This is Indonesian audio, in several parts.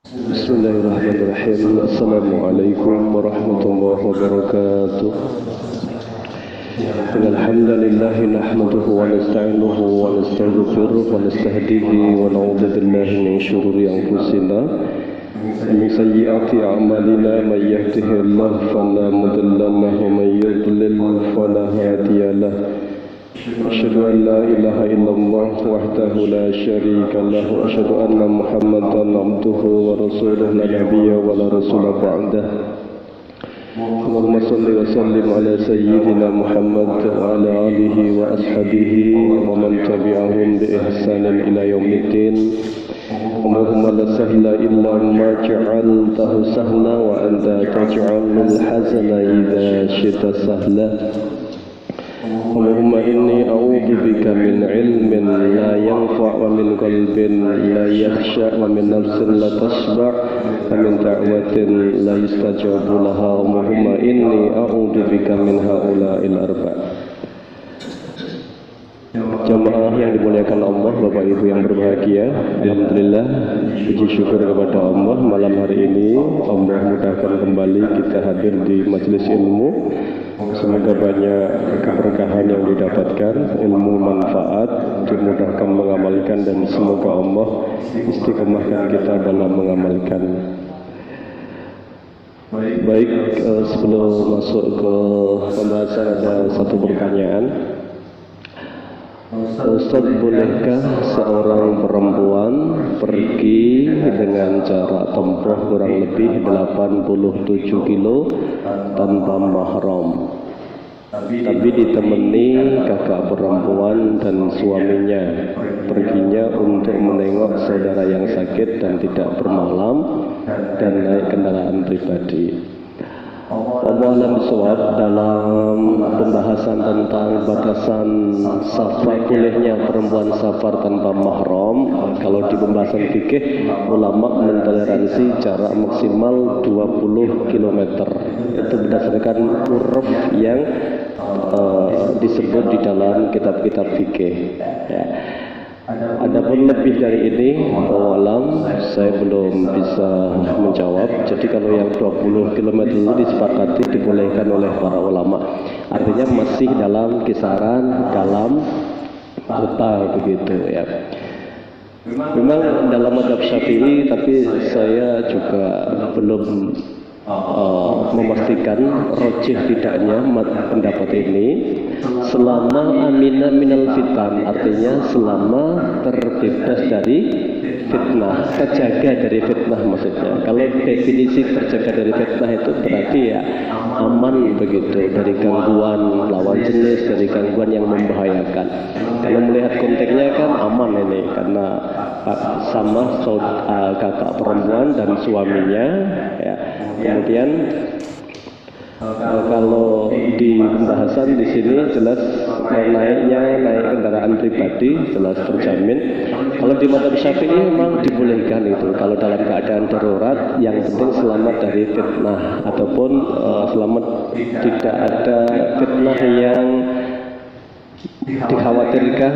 Bismillahirrahmanirrahim. Assalamualaikum warahmatullahi wabarakatuh. Alhamdulillahi nahmaduhu wa nasta'inuhu wa nastaghfiruh wa nastahdihi wa na'udzu billahi min syururi anfusina wa min sayyiati a'malina may yahdihillahu fala mudilla lahu wa may yudlil fala hadiya lahu. أشهد أن لا إله إلا الله وحده لا شريك له وأشهد أن محمدا عبده ورسوله لا نبي ولا رسول بعده اللهم صل وسلم على سيدنا محمد وعلى آله وأصحابه ومن تبعهم بإحسان إلى يوم الدين اللهم لا سهل إلا ما جعلته سهلا وأنت تجعل الحزن إذا شئت سهلا Allahumma inni a'udzu bika min ilmin la yanfa' wa min qalbin la yakhsha wa min nafsin la tashba' wa min da'watin la yustajabu laha Allahumma inni a'udzu bika min haula'il arba'. Jamaah yang dimuliakan Allah, Bapak Ibu yang berbahagia, alhamdulillah puji syukur kepada Allah, malam hari ini Allah mudahkan kembali kita hadir di majelis ilmu. Semoga banyak keberkahan yang didapatkan, ilmu manfaat, dimudahkan mengamalkan, dan semoga Allah istiqomahkan kita dalam mengamalkan. Baik, sebelum masuk ke pembahasan ada satu pertanyaan. Ustaz, bolehkah seorang perempuan pergi dengan jarak tempuh kurang lebih 87 kilo tanpa mahram, tapi ditemani kakak perempuan dan suaminya, perginya untuk menengok saudara yang sakit dan tidak bermalam dan naik kendaraan pribadi? Wallahualam bishawab. Dalam pembahasan tentang batasan safar, bolehnya perempuan safar tanpa mahram, kalau di pembahasan fikih ulama mentoleransi jarak maksimal 20 km. Itu berdasarkan uruf yang disebut di dalam kitab-kitab fikih, ya. Adapun lebih dari ini, wallahualam, saya belum bisa menjawab. Jadi kalau yang 20 km itu disepakati dibolehkan oleh para ulama, artinya masih dalam kisaran dalam kota begitu, ya. Memang dalam mazhab Syafi'i, tapi saya juga belum memastikan rojih tidaknya pendapat ini, selama amina minal fitan, artinya selama terbebas dari fitnah, terjaga dari fitnah maksudnya. Kalau definisi terjaga dari fitnah itu berarti ya aman begitu dari gangguan lawan jenis, dari gangguan yang membahayakan. Kalau melihat konteksnya kan aman ini, karena sama kakak perempuan dan suaminya, ya. Kemudian kalau di pembahasan di sini jelas naik kendaraan pribadi jelas terjamin. Kalau di mazhab Syafi'i memang dibolehkan itu kalau dalam keadaan darurat, yang penting selamat dari fitnah ataupun selamat tidak ada fitnah yang dikhawatirkan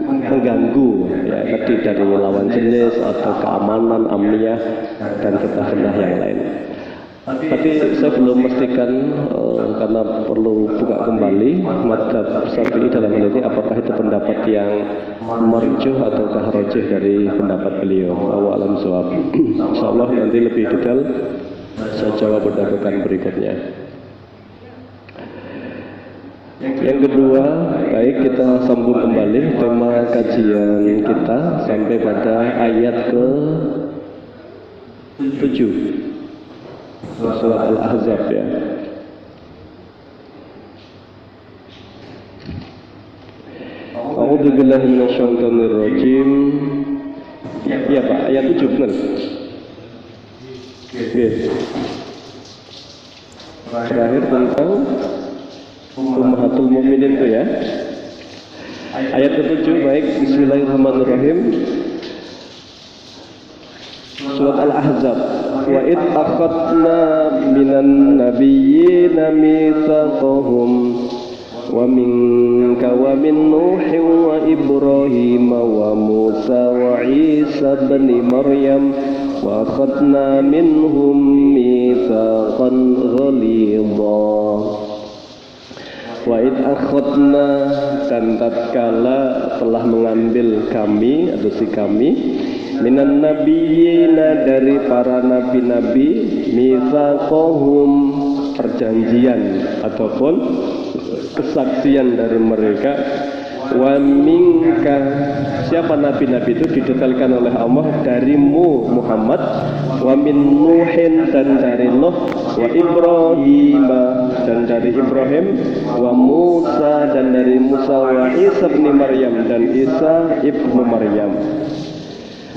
mengganggu, ya, tadi dari lawan jenis atau keamanan, amniyah dan fitnah yang lain. Tapi saya belum memastikan karena perlu buka kembali mazhab Syafi'i dalam hal ini, apakah itu pendapat yang marjuh ataukah rajih dari pendapat beliau. Wallahualam bishawab. Insyaallah nanti lebih detail saya jawab berdasarkan berikutnya. Yang kedua, baik, kita sambung kembali tema kajian kita sampai pada ayat ke-7 surat Al-Ahzab, ya. A'udzu billahi minasyaitonir rajim. Ya Pak, ayat 7 benar. Yes. Terakhir tentang Ummahatul Mukminin itu, ya. Ayat ke-7, baik, bismillahirrahmanirrahim. Surat Al-Ahzab. Wa id akhadna minan nabiyyina mitsaqahum wa minka wa min Nuhin wa Ibrahim wa Musa wa Isa ibn Maryam wa akhadna minhum mitsaqan ghalidha. Wa id akhadna, dan tatkala telah mengambil kami atau si kami, minan nabiyina, dari para nabi-nabi, mitsaqahum, perjanjian ataupun kesaksian dari mereka, wa minka, siapa nabi-nabi itu didetailkan oleh Allah, darimu Muhammad, wa min Nuhin, dan dari Nuh, wa Ibrahim, dan dari Ibrahim, wa Musa, dan dari Musa, wa Isa bin Maryam, dan Isa ibnu Maryam.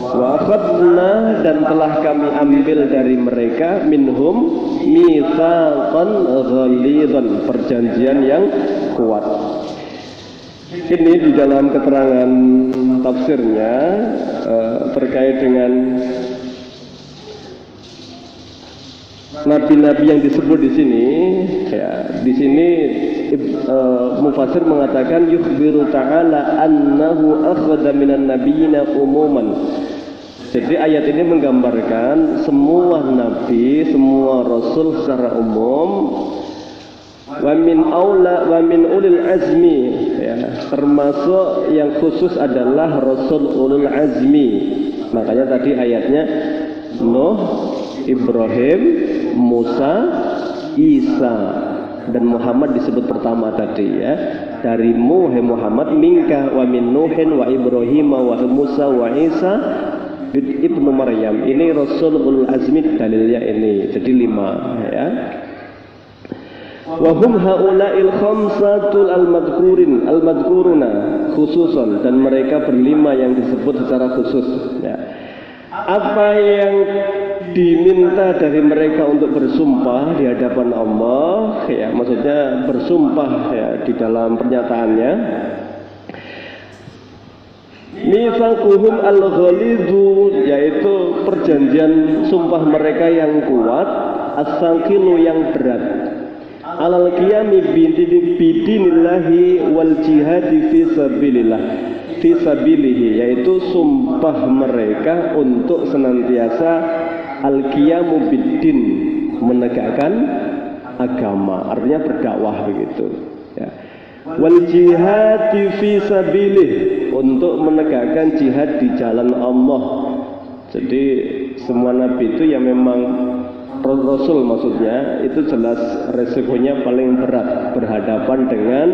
Wa akhadna, dan telah kami ambil dari mereka, minhum mitsaqan ghalidhan, perjanjian yang kuat. Ini di dalam keterangan tafsirnya terkait dengan nabi-nabi yang disebut di sini. Ya, di sini mufassir mengatakan yukhbiru ta'ala annahu akhadha minan nabiyyina umuman. Jadi ayat ini menggambarkan semua nabi, semua rasul secara umum, wa min aula wa min ulil azmi, ya, termasuk yang khusus adalah rasul ulul azmi. Makanya tadi ayatnya Nuh, Ibrahim, Musa, Isa, dan Muhammad disebut pertama tadi, ya. Darimu hai Muhammad, minka wa min Nuhin wa Ibrahim wa Musa wa Isa ibnu Maryam. Ini rasul ulul azmi dalilnya ini. Jadi 5, ya. Wahum haula'il khamsatul al-madhkuruna khususan, dan mereka berlima yang disebut secara khusus, ya. Apa yang diminta dari mereka untuk bersumpah di hadapan Allah, ya, maksudnya bersumpah, ya, di dalam pernyataannya, mitsaquhum al-ghalidhu, yaitu perjanjian sumpah mereka yang kuat, as-saqilu, yang berat, alal qiyami bidinillahi wal jihadi fi sabilillah, fi sabilihi, yaitu sumpah mereka untuk senantiasa al-qiyamu biddin, menegakkan agama, artinya berdakwah begitu, ya. Wal jihadi fi sabilih, untuk menegakkan jihad di jalan Allah. Jadi semua nabi itu yang memang rasul, maksudnya itu jelas resikonya paling berat, berhadapan dengan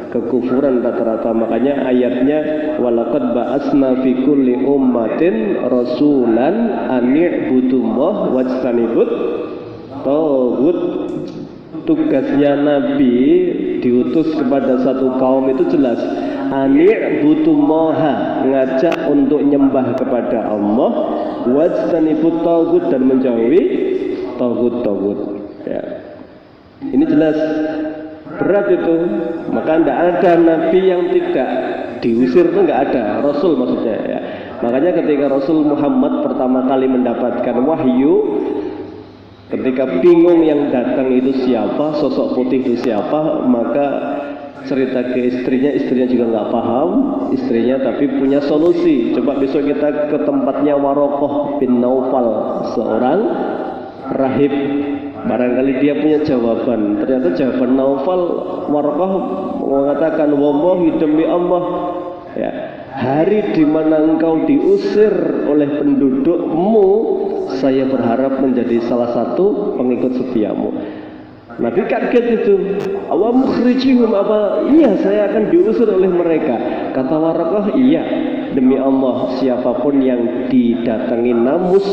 kekufuran rata-rata. Makanya ayatnya walaqad ba'asna fi kulli ummatin rasulan an i'budullah wajtanibut taghut. Tugasnya nabi diutus kepada satu kaum itu jelas, an i'budullah, ngajak untuk nyembah kepada Allah, wajtanibut taghut, dan menjauhi taghut-taghut, ya. Ini jelas berat itu. Maka tidak ada nabi yang tidak diusir, itu nggak ada, rasul maksudnya, ya. Makanya ketika Rasul Muhammad pertama kali mendapatkan wahyu, ketika bingung yang datang itu siapa, sosok putih itu siapa, maka cerita ke istrinya juga nggak paham, istrinya tapi punya solusi. Coba besok kita ke tempatnya Warokoh bin Naufal, seorang rahib, barangkali dia punya jawaban. Ternyata jawaban Naufal, Warokoh mengatakan, wallahi, demi Allah, ya, hari di mana engkau diusir oleh pendudukmu, saya berharap menjadi salah satu pengikut setiamu. Nabi kaget itu. Awam mukhrijihum, apa? Iya, saya akan diusir oleh mereka. Kata Warokoh, iya, demi Allah, siapapun yang didatangi namus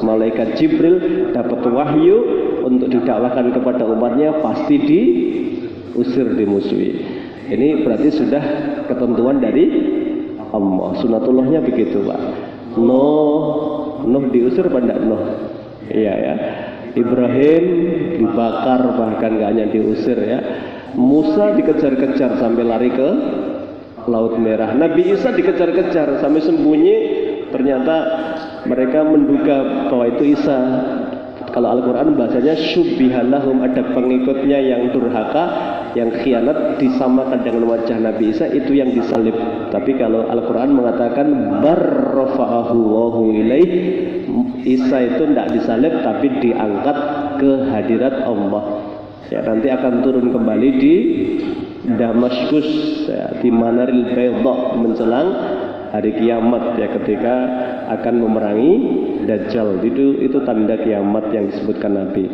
malaikat Jibril, dapat wahyu untuk didakwahkan kepada umatnya, pasti diusir, dimusuhi. Ini berarti sudah ketentuan dari Allah. Sunatullahnya begitu, Pak. Nuh diusir pada Nuh, iya, ya. Ibrahim dibakar, bahkan gak hanya diusir, ya. Musa dikejar-kejar sampai lari ke Laut Merah. Nabi Isa dikejar-kejar sampai sembunyi. Ternyata mereka menduga bahwa itu Isa. Kalau Al-Quran bahasanya syubbihalahum, ada pengikutnya yang durhaka, yang khianat disamakan dengan wajah Nabi Isa, itu yang disalib. Tapi kalau Al-Quran mengatakan barrafa'ahu Allahu ilaih, Isa itu tidak disalib tapi diangkat ke hadirat Allah. Ya, nanti akan turun kembali di Damaskus, ya, di Manaril Baydha menjelang hari kiamat, ya, ketika akan memerangi Dajjal. Itu tanda kiamat yang disebutkan Nabi.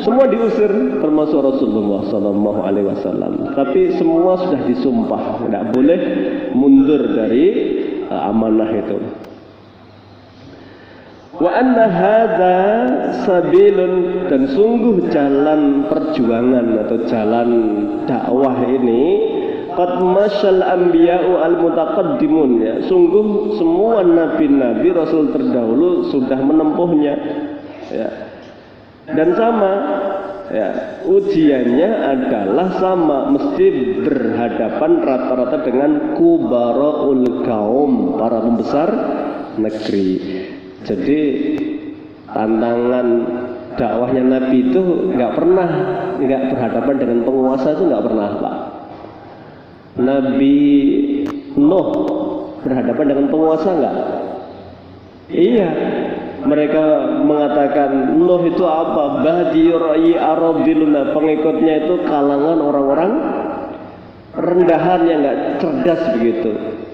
Semua diusir termasuk Rasulullah Sallallahu Alaihi Wasallam. Tapi semua sudah disumpah, tidak boleh mundur dari amanah itu. Wa anna hadza sabilun, dan sungguh jalan perjuangan atau jalan dakwah ini qad masyal anbiya'u al-mutaqaddimun, ya, sungguh semua nabi-nabi rasul terdahulu sudah menempuhnya, ya. Dan sama, ya, ujiannya adalah sama, mesti berhadapan rata-rata dengan kubara'ul kaum, para pembesar negeri. Jadi tantangan dakwahnya Nabi itu nggak berhadapan dengan penguasa, itu nggak pernah, Pak. Nabi Nuh berhadapan dengan penguasa nggak? Iya, mereka mengatakan Nuh itu apa? Badiyurai aradiluna, pengikutnya itu kalangan orang-orang rendahan yang nggak cerdas begitu.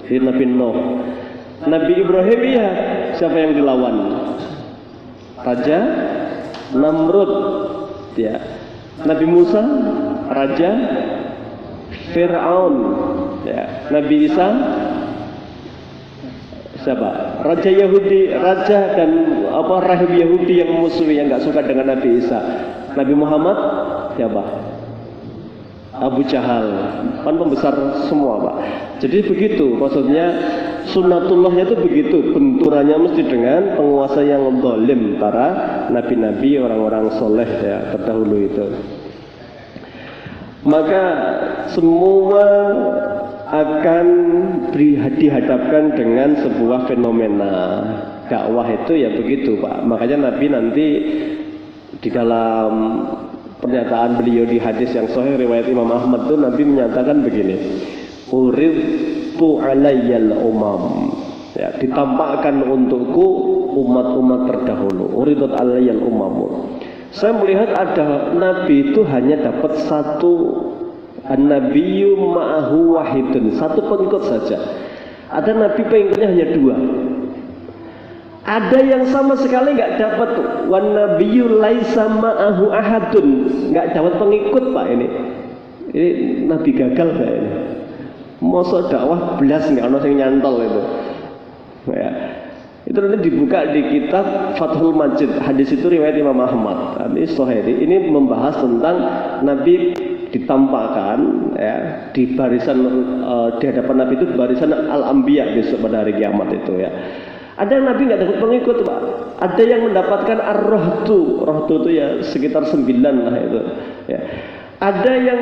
Jadi Nabi Nuh. Nabi Ibrahim, iya, siapa yang dilawan? Raja Namrud, ya. Nabi Musa, Raja Fir'aun, ya. Nabi Isa, siapa? Raja Yahudi, raja dan rahib Yahudi yang musuh, yang nggak suka dengan Nabi Isa. Nabi Muhammad, siapa? Abu Jahal, kan pembesar semua, Pak. Jadi begitu, maksudnya sunnatullahnya itu begitu, benturannya mesti dengan penguasa yang zalim, para nabi-nabi, orang-orang soleh, ya, terdahulu itu. Maka semua akan dihadapkan dengan sebuah fenomena. Dakwah itu ya begitu, Pak. Makanya Nabi nanti di dalam pernyataan beliau di hadis yang sahih riwayat Imam Ahmad itu, Nabi menyatakan begini, uridtu alayyal umam, ya, ditampakkan untukku umat-umat terdahulu. Uridat alayyal umam. Saya melihat ada Nabi itu hanya dapat satu, an-nabiyyu ma'ahu wahidun, satu pengikut saja. Ada Nabi pengikutnya hanya dua. Ada yang sama sekali nggak dapat, wan nabiyyu laisa ma'ahu ahadun, nggak dapat pengikut, Pak. Ini Nabi gagal kayak ini. Masa dakwah belas nggak ono sing nyantol itu, ya. Itu nanti dibuka di kitab Fathul Majid, hadis itu riwayat Imam Ahmad. Ini membahas tentang Nabi ditampakkan, ya, di barisan di hadapan Nabi itu barisan al-anbiya besok pada hari kiamat itu, ya. Ada yang Nabi nggak dapat pengikut, Pak. Ada yang mendapatkan ar-rohtu itu ya sekitar 9 lah itu, ya. Ada yang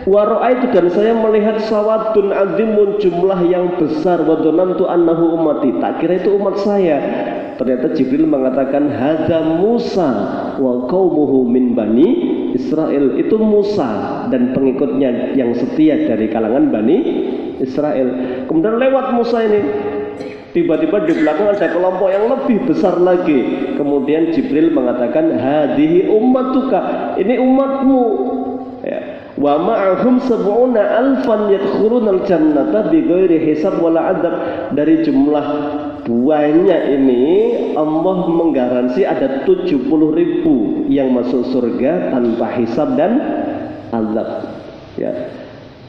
waro'aitu, dan saya melihat sawadun azimun, jumlah yang besar, wadonantu annahu ummati, tak kira itu umat saya. Ternyata Jibril mengatakan hadza Musa wa qaumuhu min bani Israel, itu Musa dan pengikutnya yang setia dari kalangan Bani Israel. Kemudian lewat Musa ini, tiba-tiba di belakang ada kelompok yang lebih besar lagi. Kemudian Jibril mengatakan hadhihi ummatuka, ini umatmu, ya. Wa ma'ahum sab'una alfan yadkhulunal jannata bighairi hisab wala adab. Dari jumlah banyak ini Allah menggaransi ada 70.000 yang masuk surga tanpa hisab dan azab, ya.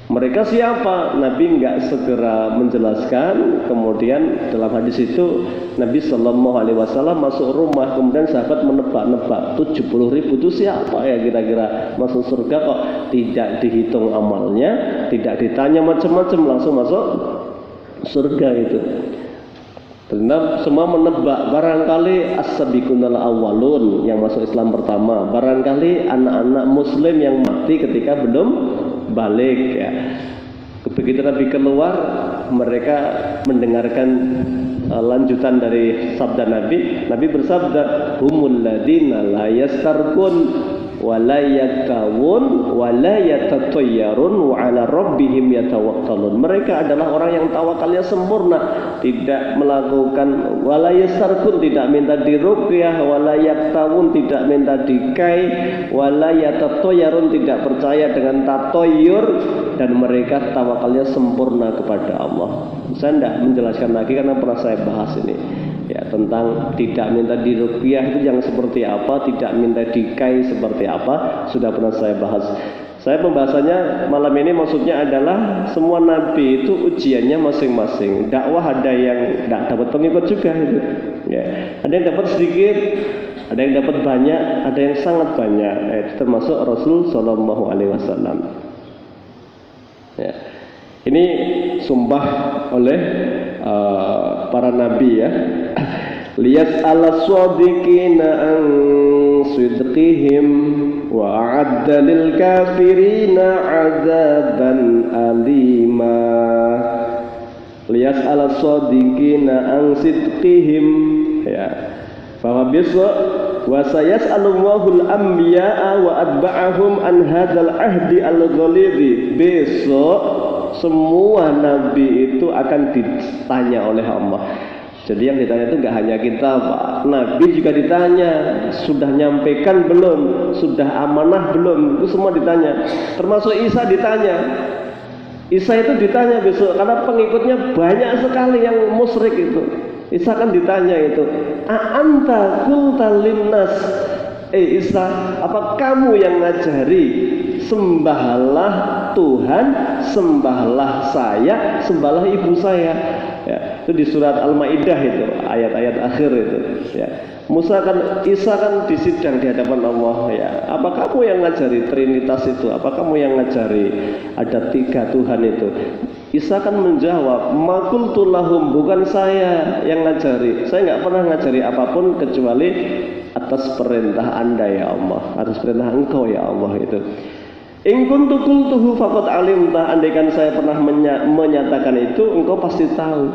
Mereka siapa? Nabi nggak segera menjelaskan. Kemudian dalam hadis itu Nabi Shallallahu Alaihi Wasallam masuk rumah, kemudian sahabat menebak-nebak 70.000 itu siapa ya kira-kira masuk surga, kok tidak dihitung amalnya, tidak ditanya macam-macam, langsung masuk surga itu. Karena semua menebak, barangkali as-sabiqunal awwalun yang masuk Islam pertama, barangkali anak-anak Muslim yang mati ketika belum balik, ya. Begitu Nabi keluar, mereka mendengarkan lanjutan dari sabda Nabi. Nabi bersabda, humul ladina la yastarqun wala yaktawun wala yatatayyarun wa ala rabbihim yatawakkalun. Mereka adalah orang yang tawakalnya sempurna, tidak melakukan wala yastarkun, tidak minta diruqyah, wala yaktawun, tidak minta dikai, wala yatatayyarun, tidak percaya dengan tatoyur, dan mereka tawakalnya sempurna kepada Allah. Saya tidak menjelaskan lagi karena pernah saya bahas ini ya, tentang tidak minta diruqyah itu yang seperti apa, tidak minta dikai seperti apa, sudah pernah saya bahas. Saya pembahasannya malam ini maksudnya adalah semua nabi itu ujiannya masing-masing. Dakwah ada yang tidak dapat pengikut juga itu ya. Ada yang dapat sedikit, ada yang dapat banyak, ada yang sangat banyak, termasuk Rasul Shallallahu Alaihi Wasallam ya. Ini sumpah oleh para nabi ya. Liyas ala shadiqina an sidqihim wa a'adda lil kafirina azaban alima. Liyas ala shadiqina an sidqihim ya. Bahwa besok wa sayas'alullahu al-anbiya'a wa atba'ahum an hadzal ahdi al-ghalidhi. Besok semua nabi itu akan ditanya oleh Allah. Jadi yang ditanya itu nggak hanya kita, Pak. Nabi juga ditanya, sudah nyampaikan belum, sudah amanah belum, itu semua ditanya. Termasuk Isa ditanya. Isa itu ditanya besok karena pengikutnya banyak sekali yang musyrik itu. Isa kan ditanya itu, a'anta qulta linnas, Isa, apa kamu yang ngajari sembahlah Tuhan, sembahlah saya, sembahlah ibu saya ya. Itu di surat Al-Maidah itu, ayat-ayat akhir itu ya. Isa kan disidang di hadapan Allah ya. Apa kamu yang ngajari Trinitas itu? Apa kamu yang ngajari ada 3 Tuhan itu? Isa kan menjawab, ma qultu lahum, bukan saya yang ngajari. Saya nggak pernah ngajari apapun kecuali atas perintah Anda ya Allah, atas perintah Engkau ya Allah itu. In kuntu qultuhu faqad alimta, andaikan saya pernah menyatakan itu, engkau pasti tahu.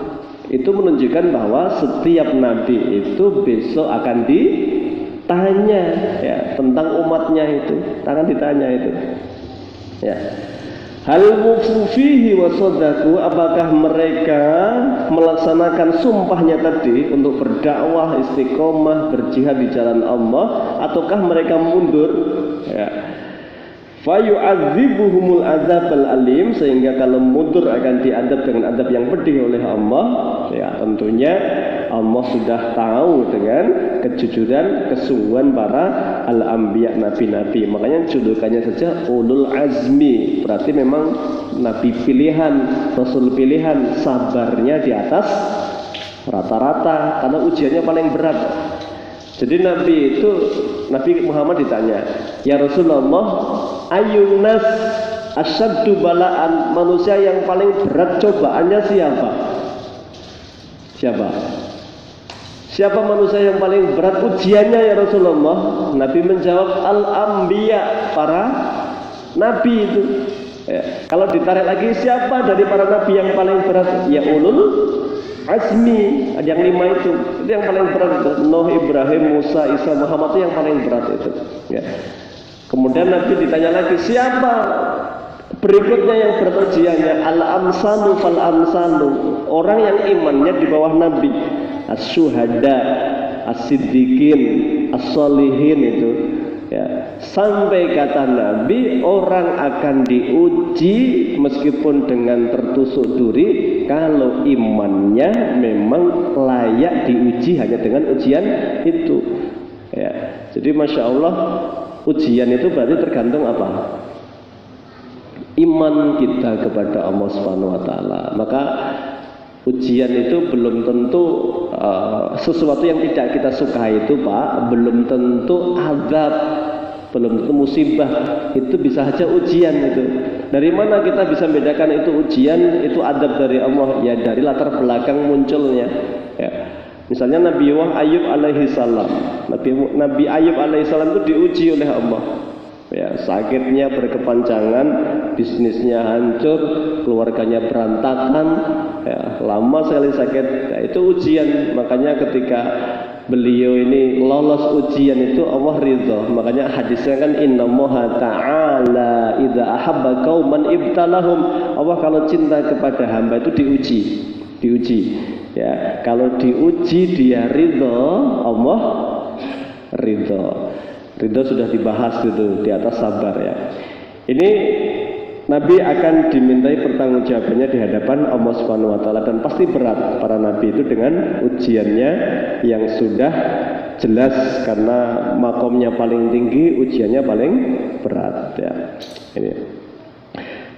Itu menunjukkan bahwa setiap nabi itu besok akan ditanya ya, tentang umatnya itu, akan ditanya itu. Ya. Hal mufufihi wa sadaku, apakah mereka melaksanakan sumpahnya tadi untuk berdakwah, istiqomah, berjihad di jalan Allah, ataukah mereka mundur? Ya. Fayu'adzibuhumul adzabal alim, sehingga kalau mundur akan diadab dengan adab yang pedih oleh Allah. Ya, tentunya Allah sudah tahu dengan kejujuran, kesungguhan para al-anbiya, nabi-nabi. Makanya julukannya saja ulul azmi, berarti memang nabi pilihan, rasul pilihan, sabarnya di atas rata-rata karena ujiannya paling berat. Jadi Nabi Muhammad ditanya, ya Rasulullah, ayun nas asyaddu balaan, manusia yang paling berat cobaannya siapa? Siapa manusia yang paling berat ujiannya ya Rasulullah? Nabi menjawab, al-anbiya, para nabi itu ya. Kalau ditarik lagi, siapa dari para nabi yang paling berat? Ya ulul azmi, ada yang 5 itu yang paling berat itu. Nuh, Ibrahim, Musa, Isa, Muhammad itu yang paling berat itu ya. Kemudian Nabi ditanya lagi, siapa berikutnya yang berat ujiannya? Al-amsalu fal-amsalu, orang yang imannya di bawah Nabi, as-syuhada, as-siddiqin, as-solihin itu ya. Sampai kata Nabi, orang akan diuji meskipun dengan tertusuk duri kalau imannya memang layak diuji hanya dengan ujian itu ya. Jadi Masya Allah, ujian itu berarti tergantung apa? Iman kita kepada Allah Subhanahu wa Ta'ala. Maka ujian itu belum tentu sesuatu yang tidak kita sukai itu, Pak, belum tentu azab, belum tentu musibah, itu bisa saja ujian itu. Dari mana kita bisa membedakan itu ujian, itu adab dari Allah? Ya dari latar belakang munculnya ya. Misalnya Nabi Ayub alaihi salam, Nabi Ayub alaihi salam itu diuji oleh Allah ya, sakitnya berkepanjangan, bisnisnya hancur, keluarganya berantakan ya, lama sekali sakit ya, itu ujian. Makanya ketika beliau ini lolos ujian itu Allah ridho. Makanya hadisnya kan innallaha ta'ala idza ahabba qauman ibtalahum. Allah kalau cinta kepada hamba itu diuji ya. Kalau diuji dia ridho, Allah ridho sudah dibahas gitu di atas sabar ya. Ini Nabi akan dimintai pertanggungjawabannya di hadapan Allah Subhanahu wa taala, dan pasti berat para nabi itu dengan ujiannya yang sudah jelas, karena makomnya paling tinggi, ujiannya paling berat ya. Ini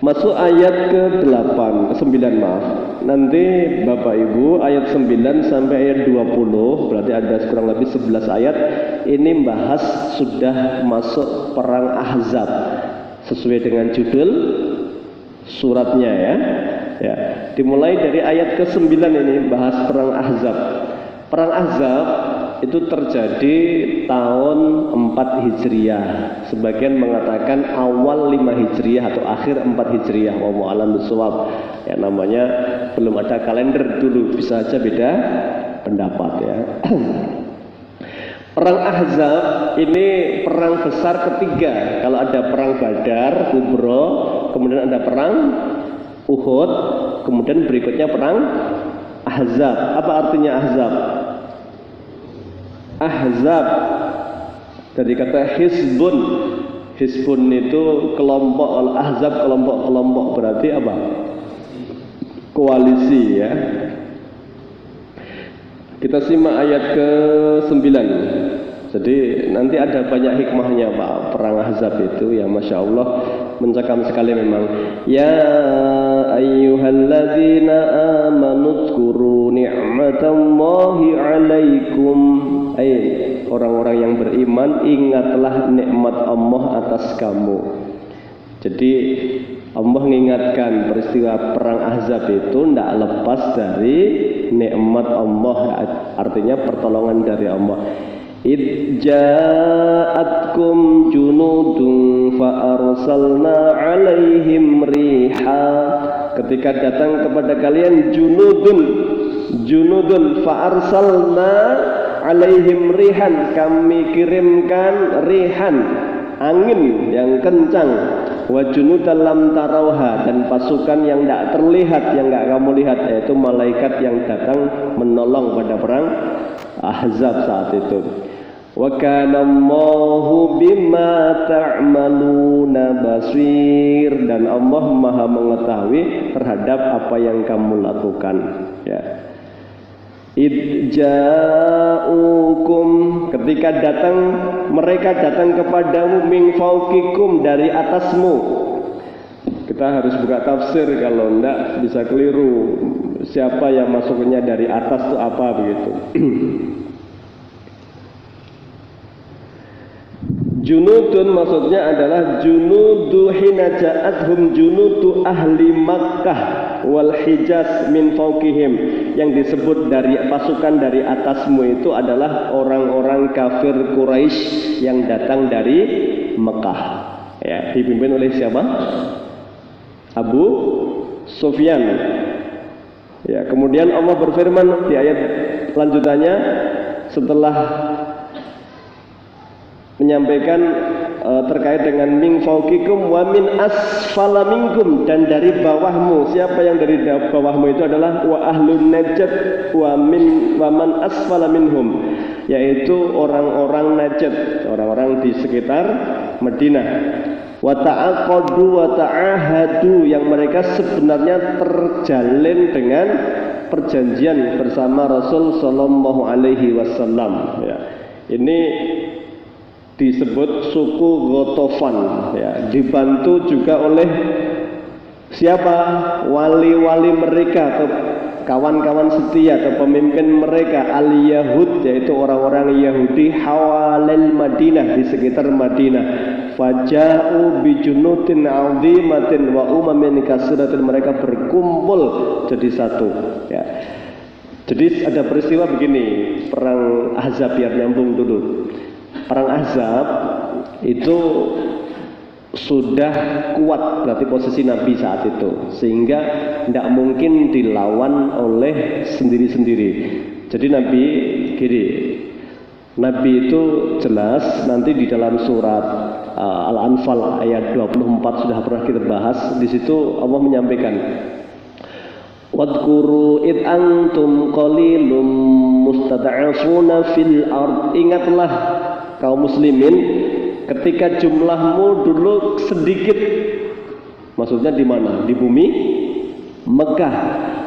masuk ayat ke-9 maaf. Nanti Bapak Ibu ayat 9 sampai ayat 20, berarti ada kurang lebih 11 ayat. Ini bahas sudah masuk perang Ahzab sesuai dengan judul suratnya ya. Dimulai dari ayat ke-9 ini bahas perang Ahzab. Perang Ahzab itu terjadi tahun 4 Hijriah. Sebagian mengatakan awal 5 Hijriah atau akhir 4 Hijriah. Wallahu a'lam bishawab. Ya, namanya belum ada kalender dulu, bisa aja beda pendapat ya. Perang Ahzab ini perang besar ketiga. Kalau ada perang Badar, Kubro, kemudian ada perang Uhud, kemudian berikutnya perang Ahzab. Apa artinya Ahzab? Ahzab dari kata Hizbun. Hizbun itu kelompok, Ahzab kelompok-kelompok, berarti apa? Koalisi ya. Kita simak ayat ke-9. Jadi nanti ada banyak hikmahnya Pak, perang Ahzab itu ya, Masya Allah mencekam sekali memang. Ya ayyuhalladzina amanu dzkuru ni'matallahi 'alaikum. Orang-orang yang beriman, ingatlah nikmat Allah atas kamu. Jadi Allah mengingatkan peristiwa perang Ahzab itu tidak lepas dari nikmat Allah, artinya pertolongan dari Allah. Idja'atkum junudun fa'arsalna 'alaihim riha. Ketika datang kepada kalian junudun fa'arsalna 'alaihim rihan, kami kirimkan rihan, angin yang kencang. Wa junudan lam tarauha, dan pasukan yang tidak terlihat, yang tidak kamu lihat, yaitu malaikat yang datang menolong pada perang Ahzab saat itu. Wa kana Allahu bima ta'maluna basir, dan Allah Maha mengetahui terhadap apa yang kamu lakukan ya. Idja'ukum, ketika mereka datang kepadamu, min fauqikum, dari atasmu. Kita harus buka tafsir, kalau enggak bisa keliru siapa yang masuknya dari atas itu apa begitu. Junudun maksudnya adalah junudu hina ja'athum junudu ahli Makkah wal Hijaz min fauqihim. Yang disebut dari pasukan dari atasmu itu adalah orang-orang kafir Quraisy yang datang dari Mekah. Ya, dipimpin oleh siapa? Abu Sufyan. Ya, kemudian Allah berfirman di ayat lanjutannya setelah menyampaikan terkait dengan min fauqikum wa min asfala minkum, dan dari bawahmu. Siapa yang dari bawahmu itu adalah wa ahlun najd wa man asfala minhum, yaitu orang-orang Najd, orang-orang di sekitar Madinah. Wa ta'aqadu wa ta'ahadu, yang mereka sebenarnya terjalin dengan perjanjian bersama Rasul sallallahu alaihi wasallam ya. Ini disebut suku Ghatafan ya, dibantu juga oleh siapa? Wali-wali mereka atau kawan-kawan setia atau pemimpin mereka, al-Yahud, yaitu orang-orang Yahudi hawalil Madinah, di sekitar Madinah. Faja'u bijunudin 'azimatin wa umamin kasiratin, mereka berkumpul jadi satu ya. Jadi ada peristiwa begini, perang Ahzab, biar nyambung dulu. Perang Ahzab itu sudah kuat berarti posisi Nabi saat itu, sehingga tidak mungkin dilawan oleh sendiri-sendiri. Jadi Nabi gini, Nabi itu jelas nanti di dalam surat Al-Anfal ayat 24 sudah pernah kita bahas. Di situ Allah menyampaikan, wadhkuru id antum qalilum mustad'afuna fil ard. Ingatlah kaum muslimin ketika jumlahmu dulu sedikit. Maksudnya di mana? Di bumi Mekah.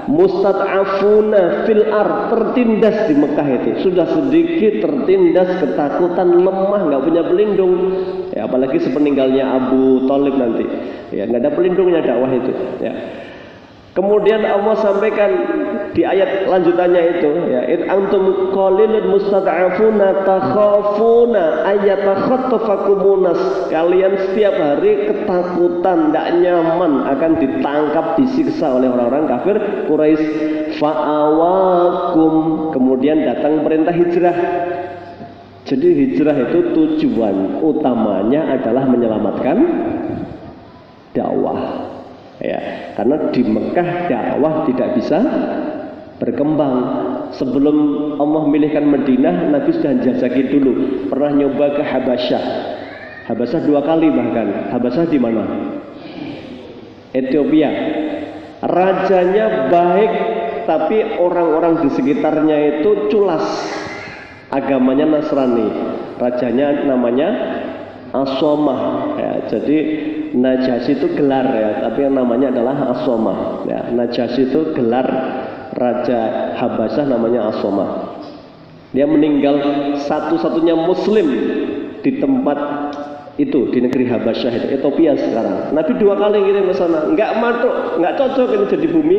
Mustad'afuna fil ard, tertindas di Mekah itu. Sudah sedikit tertindas, ketakutan, lemah, nggak punya pelindung. Ya, apalagi sepeninggalnya Abu Thalib nanti. Ya, nggak ada pelindungnya dakwah itu. Ya. Kemudian Allah sampaikan di ayat lanjutannya itu, ya, id antum qalilun mustad'afuna takhafuna ayatakhattafakumun. Kalian setiap hari ketakutan, tidak nyaman akan ditangkap, disiksa oleh orang-orang kafir Quraisy. Fa'awakum, kemudian datang perintah hijrah. Jadi hijrah itu tujuan utamanya adalah menyelamatkan dakwah. Ya, karena di Mekah dakwah tidak bisa berkembang. Sebelum Allah memilihkan Madinah, Nabi sudah jajaki dulu. Pernah nyoba ke Habasyah. Habasyah 2 kali bahkan. Habasyah di mana? Ethiopia. Rajanya baik, tapi orang-orang di sekitarnya itu culas. Agamanya Nasrani. Rajanya namanya As-Somah. Ya, jadi Najasyi itu gelar, ya, tapi yang namanya adalah As-Somah. Ya, Najasyi itu gelar raja Habasyah, namanya As-Somah. Dia meninggal satu-satunya muslim di tempat itu, di negeri Habasyah itu, Ethiopia sekarang. Nabi 2 kali ngirim ke sana, nggak matuk, nggak cocok ini jadi bumi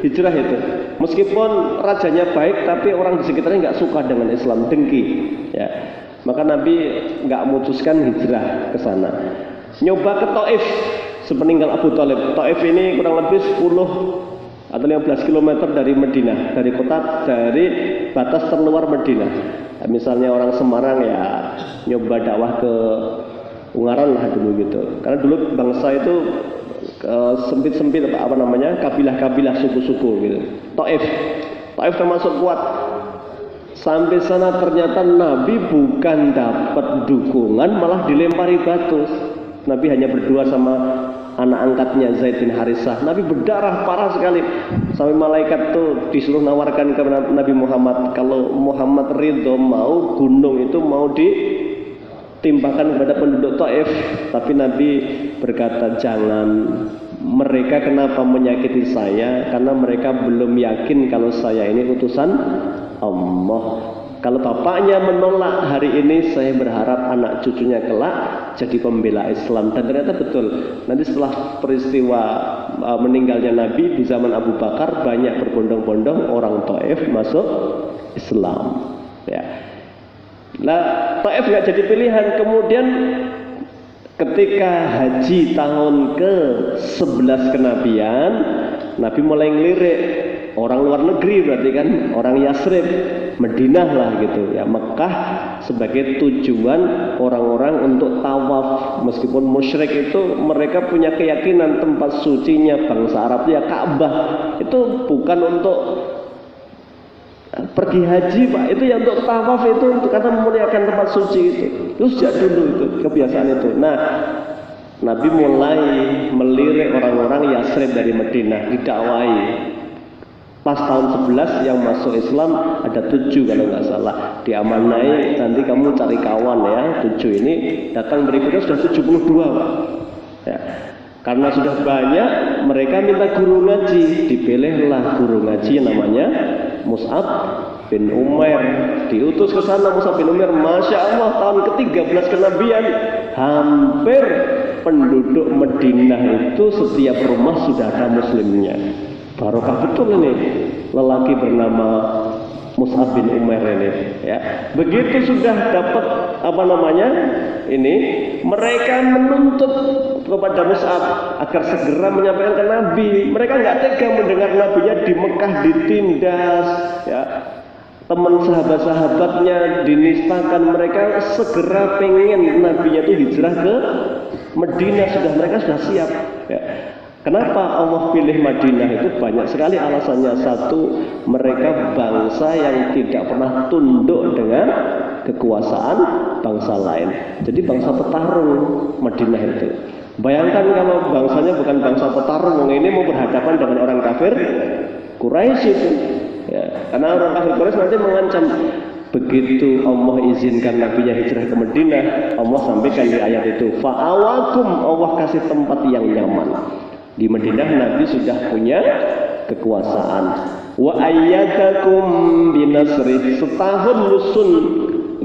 hijrah itu. Meskipun rajanya baik, tapi orang di sekitarnya nggak suka dengan Islam, dengki. Ya, maka Nabi nggak memutuskan hijrah ke sana. Nyoba ke Taif sepeninggal Abu Thalib. Taif ini kurang lebih 10 atau 15 km dari Madinah, dari batas terluar Madinah. Nah, misalnya orang Semarang ya nyoba dakwah ke Ungaran lah dulu gitu. Karena dulu bangsa itu sempit-sempit apa namanya, kabilah-kabilah, suku-suku gitu. Taif termasuk kuat. Sampai sana ternyata Nabi bukan dapat dukungan, malah dilempari batu. Nabi hanya berdua sama anak angkatnya Zaid bin Harisah. Nabi berdarah parah sekali. Sampai malaikat tuh disuruh nawarkan ke Nabi Muhammad, kalau Muhammad ridho mau gunung itu mau ditimpakan kepada penduduk Taif. Tapi Nabi berkata, jangan. Mereka kenapa menyakiti saya? Karena mereka belum yakin kalau saya ini utusan Allah. Kalau bapaknya menolak hari ini, saya berharap anak cucunya kelak jadi pembela Islam. Dan ternyata betul. Nanti setelah peristiwa meninggalnya Nabi di zaman Abu Bakar, banyak berbondong-bondong orang Taif masuk Islam. Ya. Nah, Taif nggak jadi pilihan. Kemudian ketika haji tahun ke-11 kenabian, Nabi mulai ngelirik. Orang luar negeri berarti kan, orang Yasrib, Madinah lah gitu ya, Mekah sebagai tujuan orang-orang untuk tawaf. Meskipun musyrik itu mereka punya keyakinan tempat sucinya bangsa Arab ya Ka'bah itu bukan untuk pergi haji Pak, itu yang untuk tawaf, itu karena memuliakan tempat suci itu sejak dulu itu kebiasaan itu. Nah, Nabi mulai melirik orang-orang Yasrib dari Madinah, didakwai. Pas tahun 11 yang masuk Islam ada 7 kalau nggak salah, diamanai, nanti kamu cari kawan ya. 7 ini datang berikutnya sudah 72 Pak ya. Karena sudah banyak, mereka minta guru ngaji. Dipilihlah guru ngaji namanya Mus'ab bin Umair. Diutus ke sana Mus'ab bin Umair. Masya Allah, tahun ke-13 kenabian, hampir penduduk Madinah itu setiap rumah sudah ada muslimnya. Barokah betul ini lelaki bernama Mus'ab bin Umair ini ya. Begitu sudah dapat apa namanya ini, mereka menuntut kepada Mus'ab agar segera menyampaikan ke Nabi. Mereka nggak tega mendengar nabinya di Mekah ditindas ya, teman sahabat-sahabatnya dinistakan. Mereka segera pengen nabinya itu hijrah ke Madinah, mereka sudah siap ya. Kenapa Allah pilih Madinah? Itu banyak sekali alasannya. Satu, mereka bangsa yang tidak pernah tunduk dengan kekuasaan bangsa lain. Jadi bangsa petarung Madinah itu. Bayangkan kalau bangsanya bukan bangsa petarung, ini mau berhadapan dengan orang kafir Quraisy itu. Ya, karena orang kafir Quraisy nanti mengancam. Begitu Allah izinkan Nabinya hijrah ke Madinah, Allah sampaikan di ayat itu, fa'awakum, Allah kasih tempat yang nyaman. Di Madinah Nabi sudah punya kekuasaan. Wa ayyadakum binasri, setahun lusun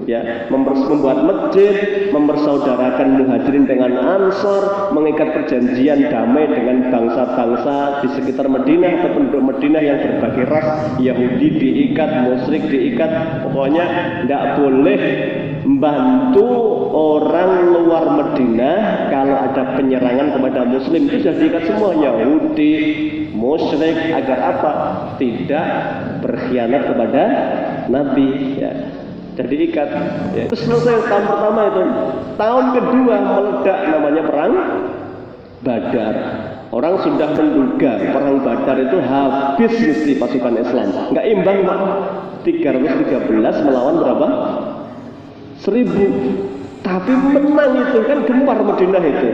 ya, membuat masjid, mempersaudarakan Muhajirin dengan Ansar, mengikat perjanjian damai dengan bangsa-bangsa di sekitar Madinah atau penduduk Madinah yang berbagai ras, Yahudi diikat, musyrik diikat, pokoknya nggak boleh membantu orang luar Madinah kalau ada penyerangan kepada Muslim. Itu sudah diikat semua, Yahudi, musyrik, agar apa? Tidak berkhianat kepada Nabi. Ya. Jadi ikat. Ya. Terus selesai tahun pertama itu. Tahun kedua meledak, namanya perang Badar. Orang sudah menduga perang Badar itu habis mesti pasukan Islam. Nggak imbang Pak. 313 melawan berapa? 1000. Tapi menang itu kan, gempar Madinah itu.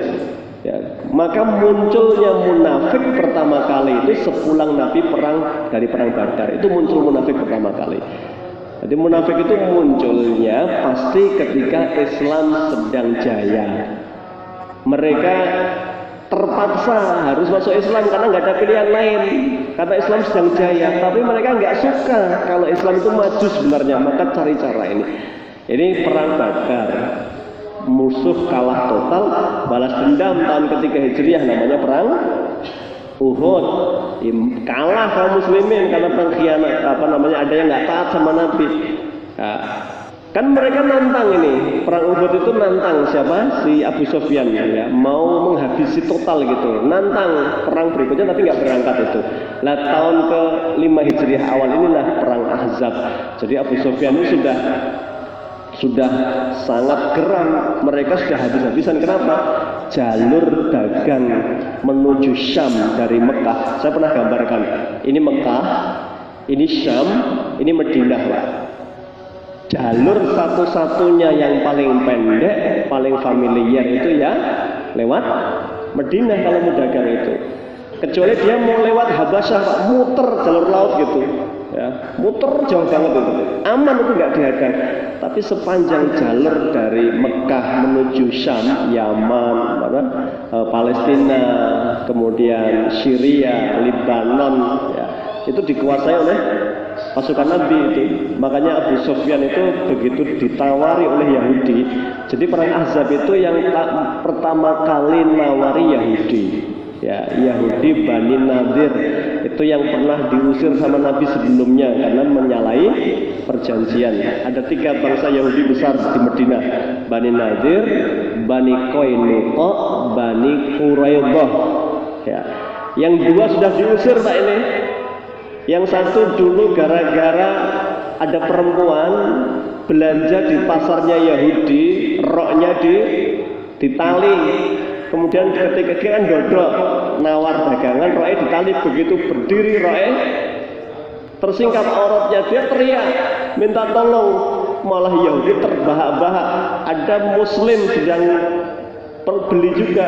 Ya, maka munculnya munafik pertama kali itu sepulang Nabi dari perang Badar. Itu muncul munafik pertama kali. Jadi munafik itu munculnya pasti ketika Islam sedang jaya. Mereka terpaksa harus masuk Islam karena nggak ada pilihan lain. Karena Islam sedang jaya, tapi mereka nggak suka kalau Islam itu maju sebenarnya. Maka cari cara ini. Ini perang Badar. Musuh kalah total, balas dendam tahun ketiga Hijriah, namanya perang Uhud. Kalah kaum muslimin karena pengkhianat, ada yang nggak taat sama Nabi. Nah, kan mereka nantang ini, perang Uhud itu nantang siapa? Si Abu Sufyan ya, mau menghabisi total gitu. Nantang perang berikutnya tapi nggak berangkat itu. Nah, tahun ke-5 Hijriah awal inilah perang Ahzab. Jadi Abu Sufyan ini sudah sangat geram, mereka sudah habis-habisan. Kenapa? Jalur dagang menuju Syam dari Mekah, saya pernah gambarkan, ini Mekah, ini Syam, ini Madinah Pak. Jalur satu-satunya yang paling pendek, paling familiar itu ya lewat Madinah kalau mau dagang itu. Kecuali dia mau lewat Habasyah Pak, muter jalur laut gitu ya, muter jauh banget itu, aman itu nggak dihadang. Tapi sepanjang jalur dari Mekah menuju Syam, Yaman, Palestina, kemudian Syria, Lebanon ya, itu dikuasai oleh pasukan Nabi itu. Makanya Abu Sufyan itu begitu ditawari oleh Yahudi. Jadi perang Ahzab itu yang pertama kali nawari Yahudi. Ya, Yahudi Bani Nadir itu yang pernah diusir sama Nabi sebelumnya karena menyalahi perjanjian. Ada 3 bangsa Yahudi besar di Madinah, Bani Nadir, Bani Qainuqa, Bani Quraidah. Ya, yang 2 sudah diusir Pak ini. Yang 1 dulu gara-gara ada perempuan belanja di pasarnya Yahudi, roknya ditali. Kemudian ketika kan dodok nawar dagangan, roe ditali, begitu berdiri roe tersingkap auratnya, dia teriak minta tolong, malah Yahudi terbahak-bahak. Ada Muslim sedang beli juga,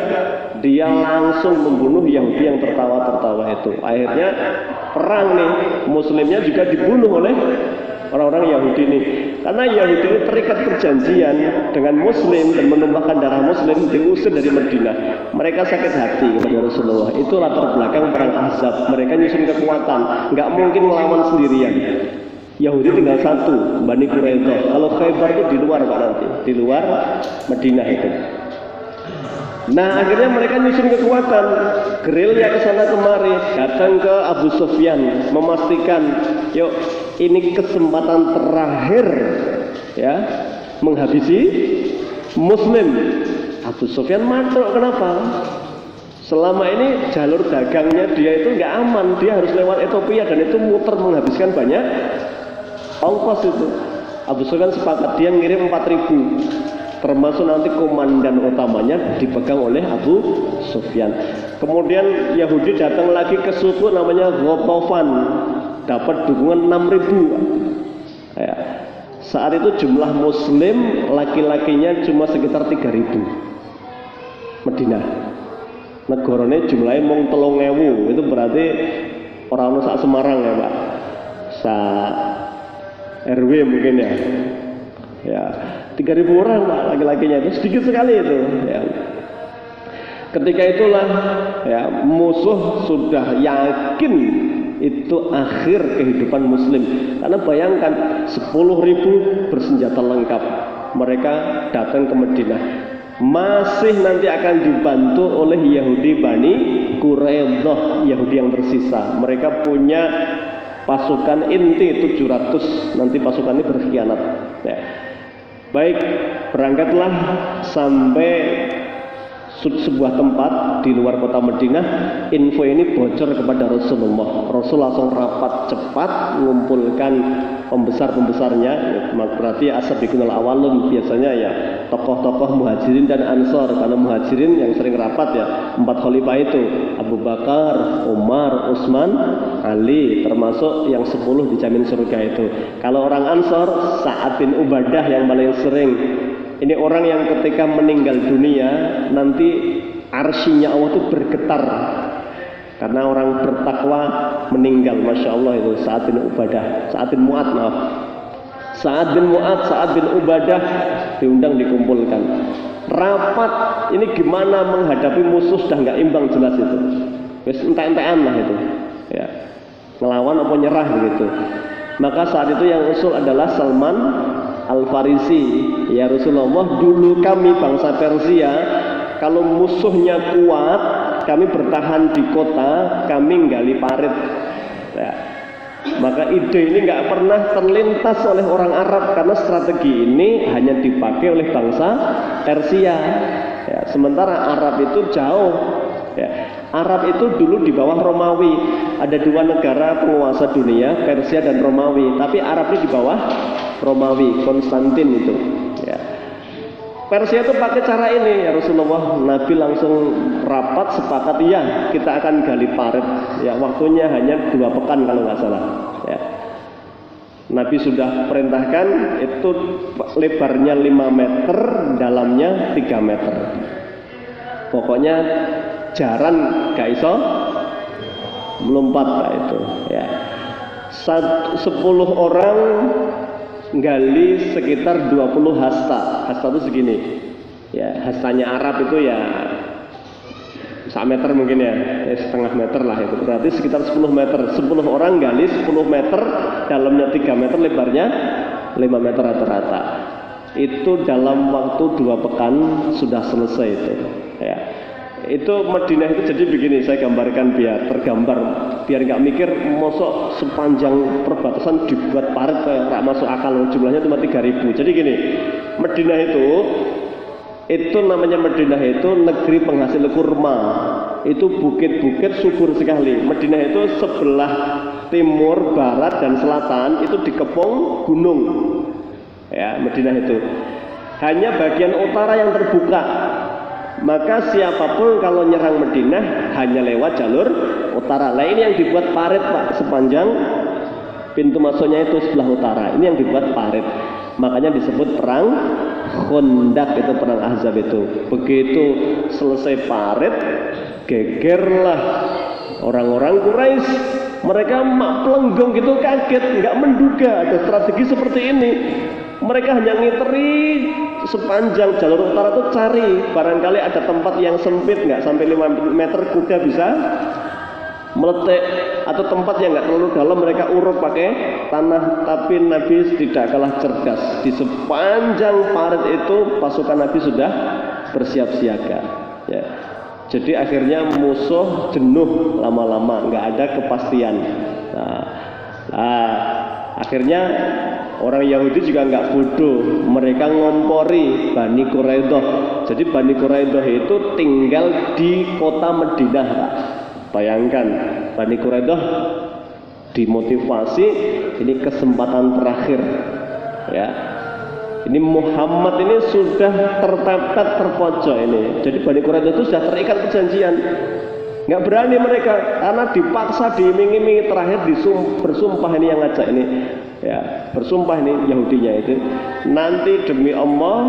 dia langsung membunuh Yahudi yang tertawa-tertawa itu. Akhirnya perang nih, Muslimnya juga dibunuh oleh orang-orang Yahudi ini. Karena Yahudi ini terikat perjanjian dengan Muslim dan menumpahkan darah Muslim, diusir dari Madinah. Mereka sakit hati kepada Rasulullah. Itu latar belakang perang Ahzab. Mereka nyusun kekuatan, nggak mungkin melawan sendirian. Yahudi tinggal 1, Bani Quraidah. Kalau Khaybar itu di luar Pak, nanti di luar Madinah itu. Nah, akhirnya mereka nyusun kekuatan, gerilya ke sana kemari, datang ke Abu Sufyan, memastikan, yuk ini kesempatan terakhir ya menghabisi Muslim. Abu Sufyan matruk, kenapa? Selama ini jalur dagangnya dia itu nggak aman, dia harus lewat Ethiopia dan itu muter menghabiskan banyak ongkos itu. Abu Sufyan sepakat, dia ngirim 4.000. Termasuk nanti komandan utamanya dipegang oleh Abu Sufyan. Kemudian Yahudi datang lagi ke suku namanya Ghatafan, dapat dukungan 6.000. Ya. Saat itu jumlah muslim laki-lakinya cuma sekitar 3.000. Madinah. Negarane jumlahnya mung 3.000, itu berarti orang sak Semarang ya Pak. Sak RW mungkin ya. Ya, 3.000 orang Pak laki-lakinya, itu sedikit sekali itu ya. Ketika itulah ya musuh sudah yakin itu akhir kehidupan muslim. Karena bayangkan 10.000 bersenjata lengkap, mereka datang ke Madinah, masih nanti akan dibantu oleh Yahudi Bani Quraidah, Yahudi yang tersisa. Mereka punya pasukan inti 700, nanti pasukan ini berkhianat ya. Baik, berangkatlah sampai sebuah tempat di luar kota Madinah. Info ini bocor kepada Rasulullah. Rasul langsung rapat cepat mengumpulkan pembesar-pembesarnya, berarti as-sabiqunal awalun, biasanya ya tokoh-tokoh muhajirin dan ansor, karena muhajirin yang sering rapat ya 4 khalifah itu, Abu Bakar, Umar, Utsman, Ali, termasuk yang 10 dijamin surga itu. Kalau orang ansor, Sa'ad bin Ubadah yang paling sering. Ini orang yang ketika meninggal dunia nanti arsy-nya Allah itu bergetar karena orang bertakwa meninggal. Masya Allah, itu Sa'ad bin Ubadah, Sa'ad bin Mu'ad, maaf, Sa'ad bin Mu'ad, Sa'ad bin Ubadah diundang, dikumpulkan rapat. Ini gimana menghadapi musuh, sudah nggak imbang jelas itu, wes entek-entekan lah itu ya, ngelawan apa nyerah gitu. Maka saat itu yang usul adalah Salman Al-Farisi. Ya Rasulullah, dulu kami bangsa Persia kalau musuhnya kuat, kami bertahan di kota, kami nggali parit ya. Maka ide ini nggak pernah terlintas oleh orang Arab, karena strategi ini hanya dipakai oleh bangsa Persia ya. Sementara Arab itu jauh ya. Arab itu dulu di bawah Romawi. Ada 2 negara penguasa dunia, Persia dan Romawi, tapi Arab ini di bawah Romawi, Konstantin itu ya. Persia itu pakai cara ini ya Rasulullah. Nabi langsung rapat sepakat, ya kita akan gali parit ya, waktunya hanya 2 pekan kalau nggak salah ya. Nabi sudah perintahkan, itu lebarnya 5 meter, dalamnya 3 meter. Pokoknya jaran gak iso melompat lah itu ya. 10 orang gali sekitar 20 hasta. Hasta itu segini ya, hastanya Arab itu ya 1 meter mungkin ya, setengah meter lah itu, berarti sekitar 10 meter. 10 orang gali 10 meter, dalamnya 3 meter, lebarnya 5 meter rata-rata. Itu dalam waktu 2 pekan sudah selesai itu ya. Itu Madinah itu jadi begini, saya gambarkan biar tergambar, biar nggak mikir mosok sepanjang perbatasan dibuat parit kayak nggak masuk akal, jumlahnya cuma 3.000. Jadi gini, Madinah itu namanya Madinah itu negeri penghasil kurma. Itu bukit-bukit subur sekali. Madinah itu sebelah timur, barat dan selatan itu dikepung gunung ya. Madinah itu hanya bagian utara yang terbuka. Maka siapapun kalau nyerang Madinah hanya lewat jalur utara. Nah ini yang dibuat parit Pak, sepanjang pintu masuknya itu sebelah utara. Ini yang dibuat parit. Makanya disebut perang Khandaq, itu perang Ahzab itu. Begitu selesai parit, gegerlah orang-orang Quraisy. Mereka pelenggong gitu, kaget, nggak menduga ada strategi seperti ini. Mereka hanya ngiteri sepanjang jalur utara itu, cari barangkali ada tempat yang sempit, nggak sampai 5 meter kuda bisa meletek, atau tempat yang nggak terlalu dalam mereka uruk pakai tanah. Tapi Nabi tidak kalah cerdas. Di sepanjang parit itu pasukan Nabi sudah bersiap siaga ya. Jadi akhirnya musuh jenuh lama-lama, nggak ada kepastian. Akhirnya orang Yahudi juga nggak bodoh, mereka ngompori Bani Quraidah. Jadi Bani Quraidah itu tinggal di kota Madinah Pak. Bayangkan, Bani Quraidah dimotivasi, ini kesempatan terakhir ya. Ini Muhammad ini sudah terpepet, terpojok ini. Jadi Bani Quraidah itu sudah terikat perjanjian. Nggak berani mereka karena dipaksa, diiming-imingi, terakhir bersumpah ini yang ngajak ini, ya bersumpah ini Yahudinya itu, nanti demi Allah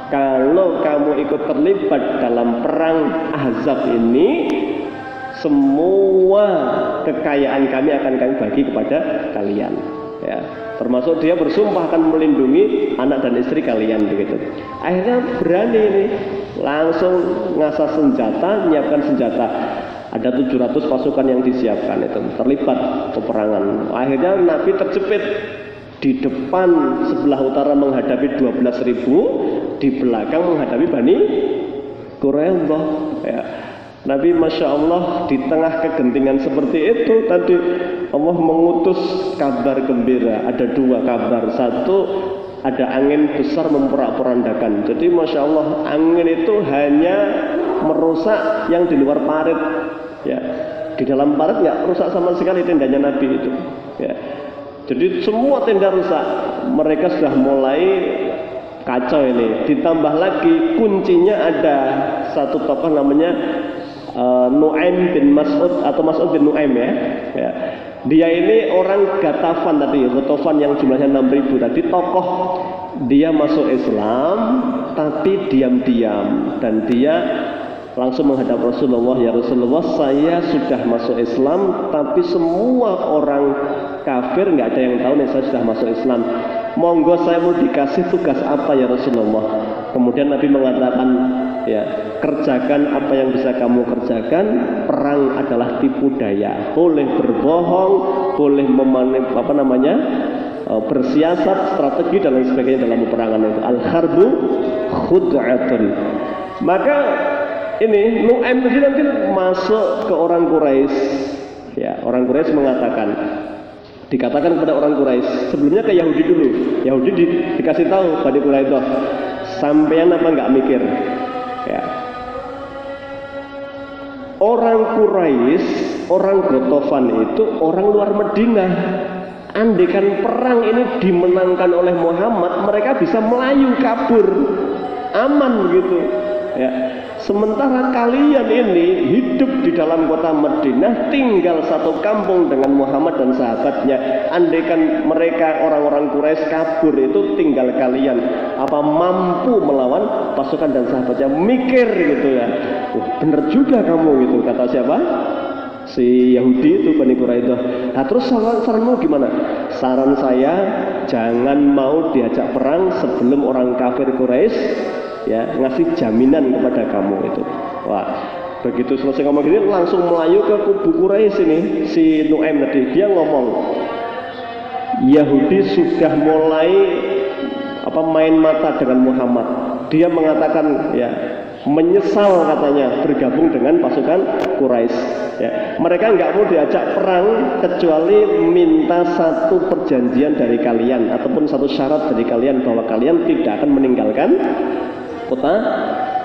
kalau kamu ikut terlibat dalam perang Ahzab ini, semua kekayaan kami akan kami bagi kepada kalian, ya. Termasuk dia bersumpah akan melindungi anak dan istri kalian begitu. Akhirnya berani ini, langsung ngasah senjata, menyiapkan senjata. Ada 700 pasukan yang disiapkan itu, terlibat peperangan. Akhirnya Nabi terjepit di depan sebelah utara menghadapi 12.000, di belakang menghadapi Bani Quraidah. Ya. Nabi Masya Allah di tengah kegentingan seperti itu tadi Allah mengutus kabar gembira. Ada dua kabar. Satu, ada angin besar memporak-porandakan. Jadi Masya Allah angin itu hanya merusak yang di luar parit, ya. Di dalam parit nggak rusak sama sekali tendanya Nabi itu, ya. Jadi semua tenda rusak. Mereka sudah mulai kacau ini. Ditambah lagi kuncinya ada satu tokoh namanya Nu'aim bin Mas'ud atau Mas'ud bin Nu'aim, ya. Dia ini orang Ghatafan tadi, Ghatafan yang jumlahnya 6.000 tadi, tokoh. Dia masuk Islam tapi diam-diam, dan dia langsung menghadap Rasulullah, ya Rasulullah, saya sudah masuk Islam tapi semua orang kafir nggak ada yang tahu nih saya sudah masuk Islam. Monggo saya mau dikasih tugas apa ya Rasulullah. Kemudian Nabi mengatakan, ya, kerjakan apa yang bisa kamu kerjakan. Perang adalah tipu daya, boleh berbohong, boleh bersiasat, strategi dan lain sebagainya dalam peperangan itu. Al-harbu khud'atun. Maka ini Nu'aim tadi nanti masuk ke orang Quraisy, ya. Orang Quraisy dikatakan kepada orang Quraisy, sebelumnya ke Yahudi dulu. Yahudi dikasih tahu pada Quraisy, sampean apa nggak mikir, ya. Orang Quraisy, orang Ghatafan itu orang luar Madinah. Andaikan perang ini dimenangkan oleh Muhammad, mereka bisa melayu kabur, aman begitu, ya. Sementara kalian ini hidup di dalam kota Madinah, tinggal satu kampung dengan Muhammad dan sahabatnya. Andaikan mereka orang-orang Quraisy kabur, itu tinggal kalian. Apa mampu melawan pasukan dan sahabatnya? Mikir gitu, ya. Bener juga kamu gitu, kata siapa? Si Yahudi itu, Bani Quraidah. Nah terus saranmu gimana? Saran saya, jangan mau diajak perang sebelum orang kafir Quraisy, ya, ngasih jaminan kepada kamu itu. Wah, begitu selesai ngomong gitu langsung melayu ke kubu Quraisy ini. Si Nu'aim tadi dia ngomong, Yahudi sudah mulai main mata dengan Muhammad. Dia mengatakan, ya, menyesal katanya bergabung dengan pasukan Quraisy, ya. Mereka nggak mau diajak perang kecuali minta satu perjanjian dari kalian ataupun satu syarat dari kalian bahwa kalian tidak akan meninggalkan kota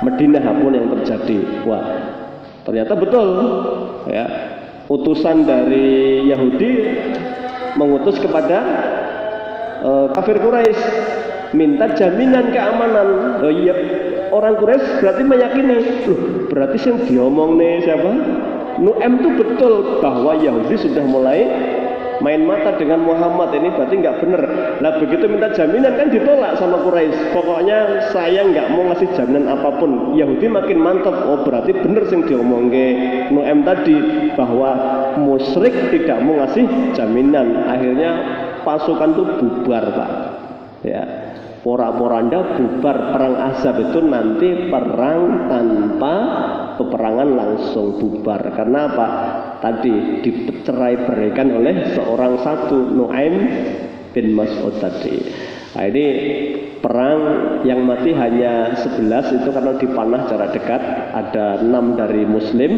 Madinah apapun yang terjadi. Wah, ternyata betul, ya. Utusan dari Yahudi mengutus kepada kafir Quraisy, minta jaminan keamanan. Oh iya, orang Quraisy berarti meyakini, loh, berarti yang diomong nih siapa? Nu'aim itu betul bahwa Yahudi sudah mulai main mata dengan Muhammad, ini berarti nggak bener. Lah begitu minta jaminan kan ditolak sama Quraisy. Pokoknya saya nggak mau ngasih jaminan apapun. Yahudi makin mantap. Oh berarti bener sing diomongke Nu'aim tadi bahwa musyrik tidak mau ngasih jaminan. Akhirnya pasukan itu bubar, Pak. Ya, porak-poranda bubar. Perang Ahzab itu nanti perang tanpa peperangan, langsung bubar. Karena apa? Tadi dicerai beraikan oleh seorang satu, Nu'aim bin Mas'ud tadi. Nah, ini perang yang mati hanya 11 itu karena dipanah jarak dekat. Ada 6 dari Muslim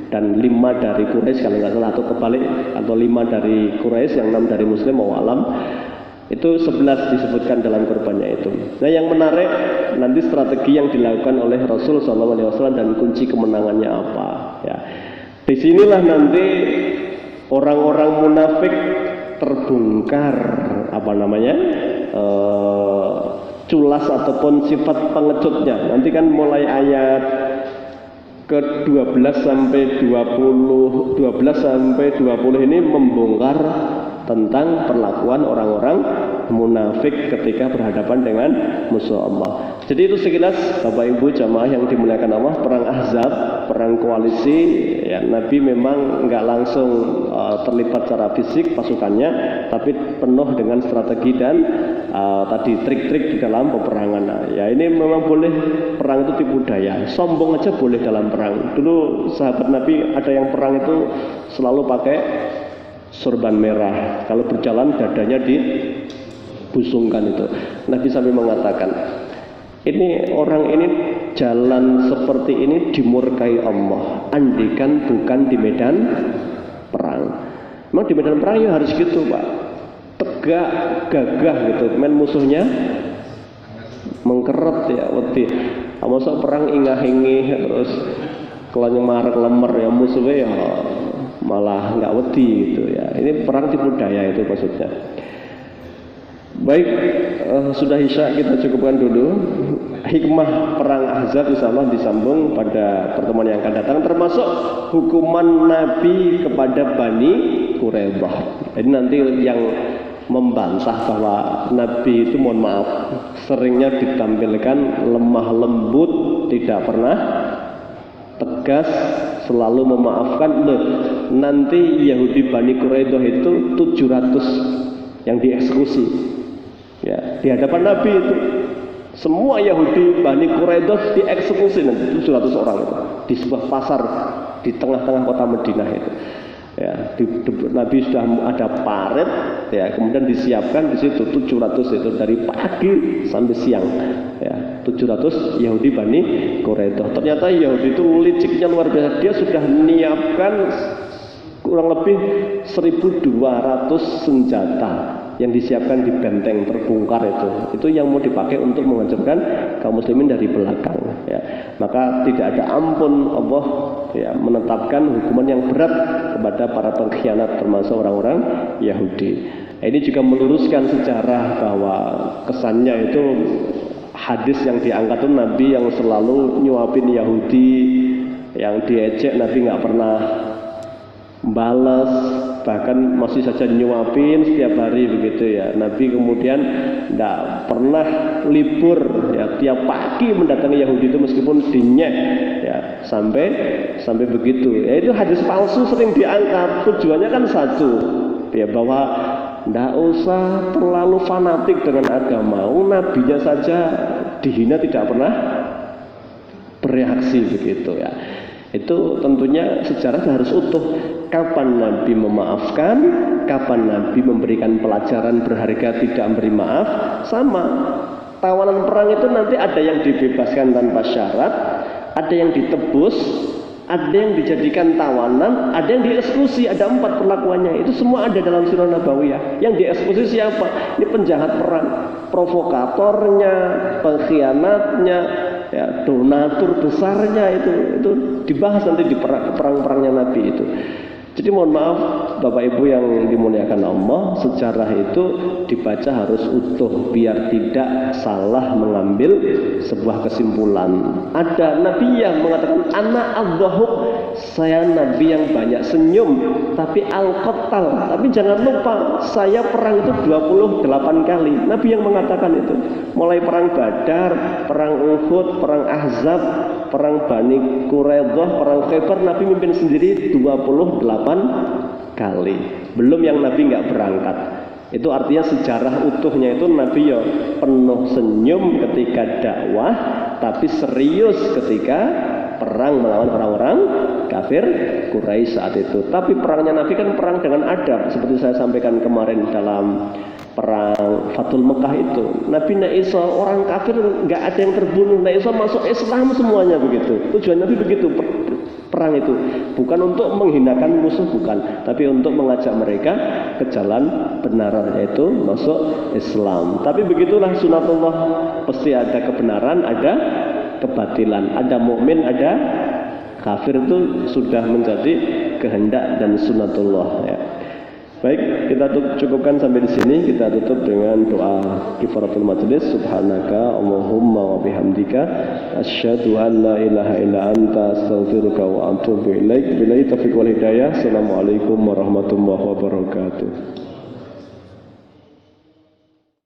dan 5 dari Quraisy kalau nggak salah, atau kebalik, atau 5 dari Quraisy yang 6 dari Muslim, wallahu alam. Itu 11 disebutkan dalam korbannya itu. Nah yang menarik nanti strategi yang dilakukan oleh Rasul SAW dan kunci kemenangannya apa, ya. Disinilah nanti orang-orang munafik terbongkar culas ataupun sifat pengecutnya. Nanti kan mulai ayat ke-12 sampai 20 ini membongkar tentang perlakuan orang-orang munafik ketika berhadapan dengan musuh Allah. Jadi itu sekilas Bapak Ibu jamaah yang dimuliakan Allah, perang Ahzab, perang koalisi ya, Nabi memang nggak langsung terlibat secara fisik pasukannya, tapi penuh dengan strategi dan tadi trik-trik di dalam peperangan. Ya ini memang boleh, perang itu tipu daya, sombong aja boleh dalam perang. Dulu sahabat Nabi ada yang perang itu selalu pakai sorban merah, kalau berjalan dadanya dibusungkan itu. Nabi sampai mengatakan, ini orang ini jalan seperti ini dimurkai Allah, andikan bukan di medan perang. Memang di medan perang ya harus gitu Pak, tegak, gagah gitu, main musuhnya mengkeret ya, wedi. Masa perang ingah-ingih terus kalau marek lemer ya musuhnya ya malah nggak wedi gitu ya. Ini perang tipu daya itu maksudnya. Baik, sudah Isya, kita cukupkan dulu. Hikmah perang Ahzab insyaallah disambung pada pertemuan yang akan datang, termasuk hukuman Nabi kepada Bani Quraidah. Jadi nanti yang membantah bahwa Nabi itu mohon maaf seringnya ditampilkan lemah lembut, tidak pernah tegas, selalu memaafkan. Nanti Yahudi Bani Quraidah itu 700 yang dieksekusi ya, di hadapan Nabi itu semua Yahudi Bani Quraidah dieksekusi nanti 700 orang itu di sebuah pasar di tengah-tengah kota Madinah itu ya. Nabi sudah ada paret ya, kemudian disiapkan di situ 700 itu dari pagi sampai siang ya, 700 Yahudi Bani Quraidah. Ternyata Yahudi itu liciknya luar biasa, dia sudah menyiapkan kurang lebih 1.200 senjata yang disiapkan di benteng terbongkar itu yang mau dipakai untuk menghancurkan kaum muslimin dari belakang ya. Maka tidak ada ampun Allah ya, menetapkan hukuman yang berat kepada para pengkhianat termasuk orang-orang Yahudi. Ini juga meluruskan sejarah bahwa kesannya itu hadis yang diangkat itu Nabi yang selalu nyuapin Yahudi, yang diejek Nabi nggak pernah balas, bahkan masih saja nyuapin setiap hari begitu ya. Nabi kemudian tidak pernah libur ya, tiap pagi mendatangi Yahudi itu meskipun dinyek ya, sampai begitu ya. Itu hadis palsu sering diangkat, tujuannya kan satu ya, bahwa tidak usah terlalu fanatik dengan agama. Nabinya saja dihina tidak pernah bereaksi begitu ya. Itu tentunya sejarah harus utuh. Kapan Nabi memaafkan, kapan Nabi memberikan pelajaran berharga tidak memberi maaf. Sama tawanan perang itu nanti ada yang dibebaskan tanpa syarat, ada yang ditebus, ada yang dijadikan tawanan, ada yang dieksekusi. Ada 4 perlakuannya. Itu semua ada dalam Sirah Nabawiyah. Yang dieksekusi siapa? Ini penjahat perang, provokatornya, pengkhianatnya ya, donatur besarnya, itu dibahas nanti di perang-perangnya Nabi itu. Jadi mohon maaf Bapak Ibu yang dimuliakan Allah, sejarah itu dibaca harus utuh biar tidak salah mengambil sebuah kesimpulan. Ada Nabi yang mengatakan ana adhahuk, saya Nabi yang banyak senyum, tapi al-qattal, tapi jangan lupa saya perang itu 28 kali. Nabi yang mengatakan itu, mulai perang Badar, perang Uhud, perang Ahzab, perang Bani Quraidah, perang Khaybar, Nabi mimpin sendiri 28 kali. Belum yang Nabi nggak berangkat. Itu artinya sejarah utuhnya itu Nabi ya penuh senyum ketika dakwah, tapi serius ketika perang melawan orang-orang kafir Quraisy saat itu. Tapi perangnya Nabi kan perang dengan adab, seperti saya sampaikan kemarin dalam perang Fathul Mekah itu. Nabi Naisa orang kafir nggak ada yang terbunuh, Naisa masuk Islam semuanya begitu. Tujuan Nabi begitu. Perang itu bukan untuk menghinakan musuh, bukan, tapi untuk mengajak mereka ke jalan benar, yaitu masuk Islam. Tapi begitulah sunatullah, pasti ada kebenaran, ada kebatilan, ada mukmin, ada kafir, itu sudah menjadi kehendak dan sunatullah ya. Baik, kita cukupkan sampai di sini. Kita tutup dengan doa kifaratul majlis. Subhanaka Allahumma wa bihamdika asyhadu an la ilaha illa anta astaghfiruka wa atubu ilaik. Billahi taufiq wal hidayah. Assalamualaikum warahmatullahi wabarakatuh.